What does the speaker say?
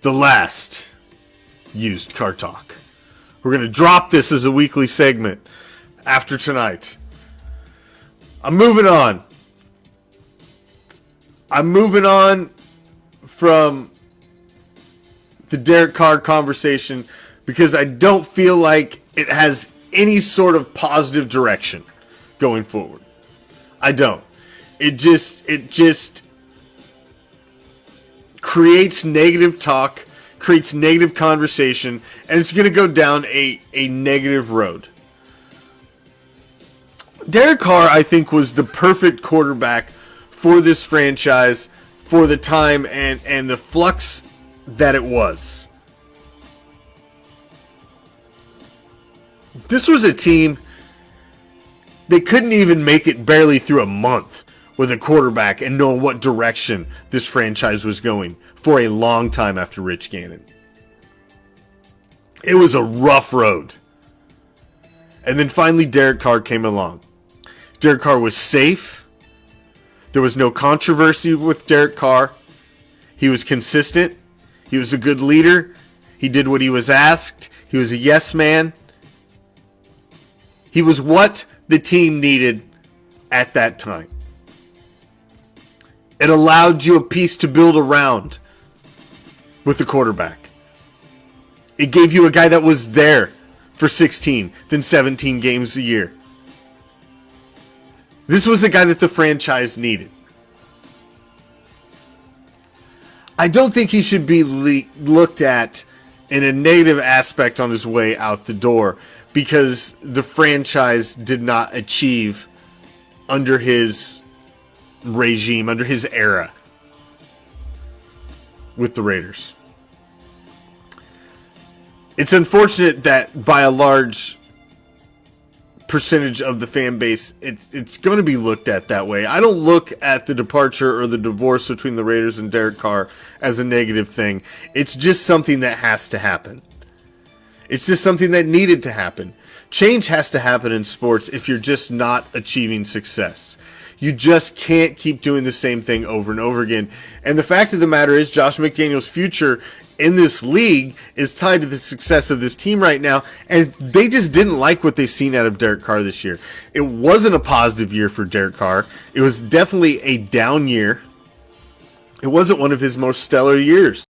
the last used car talk. We're going to drop this as a weekly segment after tonight. I'm moving on from the Derek Carr conversation because I don't feel like it has any sort of positive direction going forward. I don't. It just creates negative talk, creates negative conversation, and it's going to go down a negative road. Derek Carr, I think, was the perfect quarterback for this franchise for the time and the flux that it was. This was a team, they couldn't even make it barely through a month with a quarterback and know what direction this franchise was going for a long time after Rich Gannon. It was a rough road. And then finally Derek Carr came along. Derek Carr was safe. There was no controversy with Derek Carr. He was consistent. He was a good leader. He did what he was asked. He was a yes man. He was what the team needed at that time. It allowed you a piece to build around with the quarterback. It gave you a guy that was there for 16, then 17 games a year. This was a guy that the franchise needed. I don't think he should be looked at in a negative aspect on his way out the door because the franchise did not achieve under his regime, under his era with the Raiders. It's unfortunate that by a large percentage of the fan base, it's going to be looked at that way. I don't look at the departure or the divorce between the Raiders and Derek Carr as a negative thing. It's just something that has to happen. It's just something that needed to happen. Change has to happen in sports if you're just not achieving success. You just can't keep doing the same thing over and over again. And the fact of the matter is, Josh McDaniels' future in this league is tied to the success of this team right now, and they just didn't like what they've seen out of Derek Carr this year. It wasn't a positive year for Derek Carr. It was definitely a down year. It wasn't one of his most stellar years.